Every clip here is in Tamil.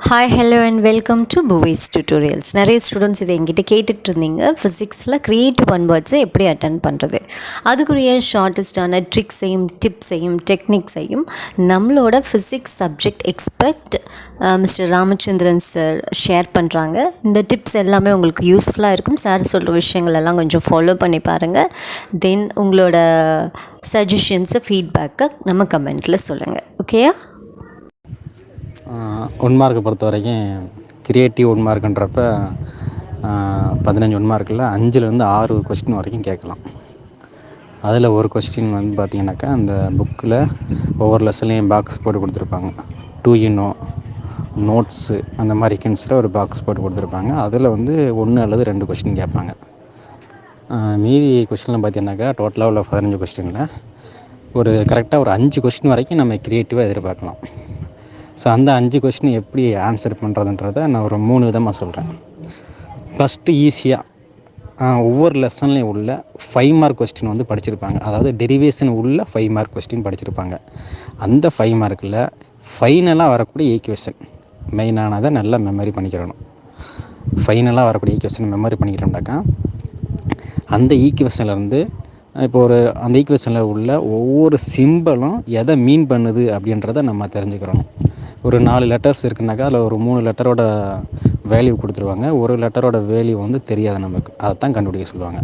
Hi, hello and welcome to Buvis Tutorials. நிறைய ஸ்டூடெண்ட்ஸ் இதை எங்கிட்ட கேட்டுட்டு இருந்தீங்க, ஃபிசிக்ஸில் கிரியேட்டிவ் ஒன் வேர்ட்ஸை எப்படி அட்டன் பண்ணுறது, அதுக்குரிய ஷார்ட்டஸ்டான ட்ரிக்ஸையும் டிப்ஸையும் டெக்னிக்ஸையும் நம்மளோட physics subject expert mister Ramachandran sir share பண்ணுறாங்க. இந்த டிப்ஸ் எல்லாமே உங்களுக்கு யூஸ்ஃபுல்லாக இருக்கும். சார் சொல்கிற விஷயங்கள் எல்லாம் கொஞ்சம் ஃபாலோ பண்ணி பாருங்கள். தென் உங்களோட சஜஷன்ஸை ஃபீட்பேக்கை நம்ம கமெண்ட்டில் சொல்லுங்கள். ஓகேயா? 1 மார்க்கை பொறுத்த வரைக்கும் கிரியேட்டிவ் 1 மார்க்குன்றப்ப 15 1 மார்க்கில் 5லேருந்து 6 கொஸ்டின் வரைக்கும் கேட்கலாம். அதில் ஒரு கொஸ்டின் வந்து பார்த்திங்கனாக்கா அந்த புக்கில் ஒவ்வொரு லெசன்லேயும் பாக்ஸ் போட்டு கொடுத்துருப்பாங்க. 2 நோட்ஸு அந்த மாதிரி கின்ஸில் ஒரு பாக்ஸ் போட்டு கொடுத்துருப்பாங்க. அதில் வந்து 1 அல்லது 2 கொஸ்டின் கேட்பாங்க. மீதி கொஸ்டின்லாம் பார்த்திங்கனாக்கா டோட்டலாக உள்ள 15 கொஸ்டினில் ஒரு கரெக்டாக ஒரு 5 கொஸ்டின் வரைக்கும் நம்ம க்ரியேட்டிவாக எதிர்பார்க்கலாம். ஸோ அந்த 5 கொஸ்டின் எப்படி ஆன்சர் பண்ணுறதுன்றதை நான் ஒரு 3 விதமாக சொல்கிறேன். ஃபஸ்ட்டு ஈஸியாக ஒவ்வொரு லெசன்லேயும் உள்ள 5 மார்க் கொஸ்டின் வந்து படிச்சிருப்பாங்க. அதாவது டெரிவேஷன் உள்ள 5 மார்க் கொஸ்டின் படிச்சிருப்பாங்க. அந்த 5 மார்க்கில் ஃபைனலாக வரக்கூடிய ஈக்குவேஷன் மெயினானதை நல்லா மெமரி பண்ணிக்கிறணும். ஃபைனலாக வரக்கூடிய ஈக்குவேஷன் மெமரி பண்ணிக்கிறோம்னாக்கா அந்த ஈக்குவேஷன்லேருந்து இப்போ அந்த ஈக்குவேஷனில் உள்ள ஒவ்வொரு சிம்பிளும் எதை மீன் பண்ணுது அப்படின்றத நம்ம தெரிஞ்சுக்கிறோம். ஒரு 4 லெட்டர்ஸ் இருக்குனாக்கா அதில் ஒரு 3 லெட்டரோட வேல்யூ கொடுத்துருவாங்க. ஒரு லெட்டரோட வேல்யூ வந்து தெரியாது நமக்கு, அதை தான் கண்டுபிடிக்க சொல்லுவாங்க.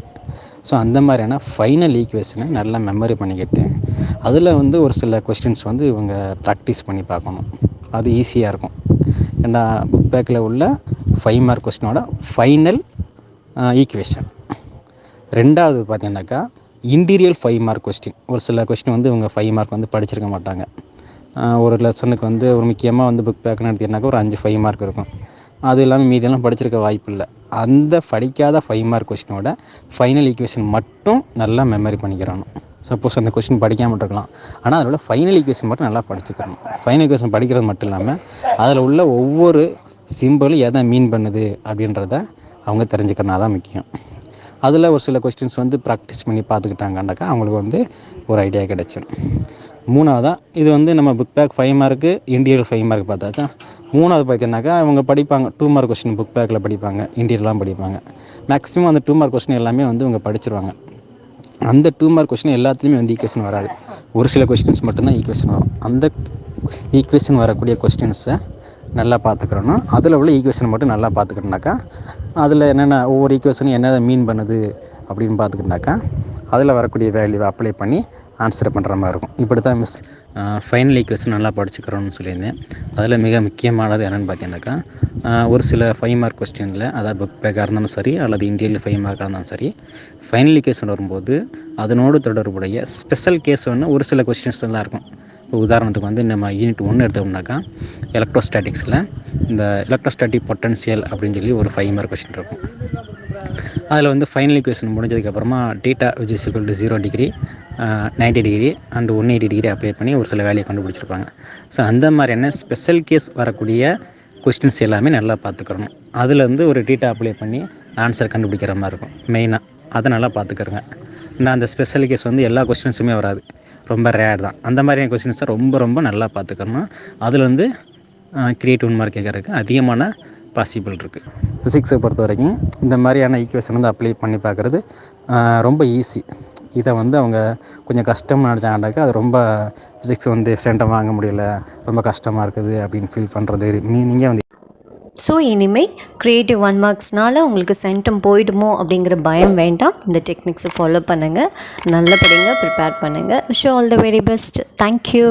ஸோ அந்த மாதிரியான ஃபைனல் ஈக்குவேஷனை நல்லா மெமரி பண்ணிக்கிட்டு அதில் வந்து ஒரு சில கொஸ்டின்ஸ் வந்து இவங்க ப்ராக்டிஸ் பண்ணி பார்க்கணும். அது ஈஸியாக இருக்கும். ஏன்னா புக் பேக்கில் உள்ள 5 மார்க் கொஸ்டினோட ஃபைனல் ஈக்குவேஷன். ரெண்டாவது பார்த்தீங்கன்னாக்கா இன்டீரியல் 5 மார்க் கொஸ்டின். ஒரு சில கொஸ்டின் வந்து இவங்க 5 மார்க் வந்து படிச்சிருக்க மாட்டாங்க. ஒரு லெசனுக்கு வந்து ஒரு முக்கியமாக வந்து புக் பேக்குன்னு எடுத்திங்கனாக்கா ஒரு 5 மார்க் இருக்கும். அது இல்லாமல் மீதியெல்லாம் படிச்சிருக்க வாய்ப்பு இல்லை. அந்த படிக்காத 5 மார்க் கொஸ்டினோட ஃபைனல் ஈக்குவேஷன் மட்டும் நல்லா மெமரி பண்ணிக்கிறணும். சப்போஸ் அந்த கொஸ்டின் படிக்காமல் இருக்கலாம், ஆனால் அதில் உள்ள ஃபைனல் ஈக்குவேஷன் மட்டும் நல்லா படிச்சுக்கிறணும். ஃபைனல் ஈக்குவேஷன் படிக்கிறது மட்டும் இல்லாமல் அதில் உள்ள ஒவ்வொரு சிம்பிளும் எதை மீன் பண்ணுது அப்படின்றத அவங்க தெரிஞ்சுக்கிறனா தான் முக்கியம். அதில் ஒரு சில கொஸ்டின்ஸ் வந்து ப்ராக்டிஸ் பண்ணி பார்த்துக்கிட்டாங்கன்னாக்கா அவங்களுக்கு வந்து ஒரு ஐடியா கிடச்சிடும். மூணாவதாக இது வந்து நம்ம புக் பேக் 5 மார்க்கு இன்டீரியல் 5 மார்க் பார்த்தாச்சா. மூணாவது பார்த்தீங்கன்னாக்கா அவங்க படிப்பாங்க 2 மார்க் கொஸ்டின் புக் பேக்கில் படிப்பாங்க, இன்டீரியர்லாம் படிப்பாங்க. மேக்ஸிமம் அந்த 2 மார்க் கொஸ்டின் எல்லாமே வந்து இவங்க படிச்சிருவாங்க. அந்த 2 மார்க் கொஸ்டின் எல்லாத்துலேயுமே வந்து ஈக்குவேஷன் வராது. ஒரு சில கொஸ்டின்ஸ் மட்டும்தான் ஈக்குவேஷன் வரும். அந்த ஈக்குவேஷன் வரக்கூடிய கொஸ்டின்ஸை நல்லா பார்த்துக்கிறோன்னா அதில் உள்ள ஈக்குவேஷன் மட்டும் நல்லா பார்த்துக்கிட்டோம்னாக்கா அதில் என்னென்ன ஒவ்வொரு ஈக்குவேஷனும் என்னென்ன மீன் பண்ணுது அப்படின்னு பார்த்துக்கிட்டாக்கா அதில் வரக்கூடிய வேல்யூவை அப்ளை பண்ணி ஆன்சர் பண்ணுற மாதிரி இருக்கும். இப்படி தான் மிஸ் ஃபைனல் ஈக்குவேஷன் நல்லா படிச்சுக்கிறோன்னு சொல்லியிருந்தேன். அதில் மிக முக்கியமானது என்னென்னு பார்த்தீங்கன்னாக்கா ஒரு சில 5 மார்க் கொஸ்டினில், அதாவது புக் பேக்காக இருந்தாலும் சரி அல்லது இன்டீரியல் 5 மார்க்காக இருந்தாலும் சரி, ஃபைனல் ஈக்குவேஷன் வரும்போது அதனோடு தொடர்புடைய ஸ்பெஷல் கேஸ் ஒன்று ஒரு சில கொஸ்டின்ஸ் எல்லாம் இருக்கும். இப்போ உதாரணத்துக்கு வந்து நம்ம யூனிட் 1 எடுத்தோம்னாக்கா எலக்ட்ரோஸ்டாட்டிக்ஸில் இந்த எலக்ட்ரோஸ்டாட்டிக் பொட்டன்ஷியல் அப்படின்னு சொல்லி ஒரு 5 மார்க் கொஸ்டின் இருக்கும். அதில் வந்து ஃபைனல் ஈக்குவேஷன் முடிஞ்சதுக்கப்புறமா theta which is equal to 0 degree 90 degree and 180 degree apply பண்ணி ஒரு சில வேலையை கண்டுபிடிச்சிருப்பாங்க. ஸோ அந்த மாதிரியான ஸ்பெஷல் கேஸ் வரக்கூடிய கொஸ்டின்ஸ் எல்லாமே நல்லா பார்த்துக்கிறணும். அதில் வந்து ஒரு டீட்டா அப்ளை பண்ணி ஆன்சர் கண்டுபிடிக்கிற மாதிரி இருக்கும். மெயினாக அதை நல்லா பார்த்துக்கிறோங்க. நான் அந்த ஸ்பெஷல் கேஸ் வந்து எல்லா கொஸ்டின்ஸுமே வராது, ரொம்ப ரேர் தான். அந்த மாதிரியான கொஸ்டின்ஸை ரொம்ப ரொம்ப நல்லா பார்த்துக்கணும். அதில் வந்து கிரியேட்டிவ் 1 மார்க் கேட்கறதுக்கு அதிகமான பாசிபிள் இருக்குது. ஃபிசிக்ஸை பொறுத்த வரைக்கும் இந்த மாதிரியான ஈக்குவேஷன் வந்து அப்ளை பண்ணி பார்க்குறது ரொம்ப ஈஸி. இதை வந்து அவங்க கொஞ்சம் கஷ்டம்னு நினச்சாங்கனாக்கா அது ரொம்ப ஃபிசிக்ஸ் வந்து சென்டம் வாங்க முடியல, ரொம்ப கஷ்டமாக இருக்குது அப்படின்னு ஃபீல் பண்ணுறது நீங்கள் வந்து. ஸோ இனிமேல் கிரியேட்டிவ் 1 மார்க்ஸ்னால் உங்களுக்கு சென்டம் போயிடுமோ அப்படிங்கிற பயம் வேண்டாம். இந்த டெக்னிக்ஸை ஃபாலோ பண்ணுங்கள், நல்லபடியாக ப்ரிப்பேர் பண்ணுங்கள். Wish all the very best. Thank you.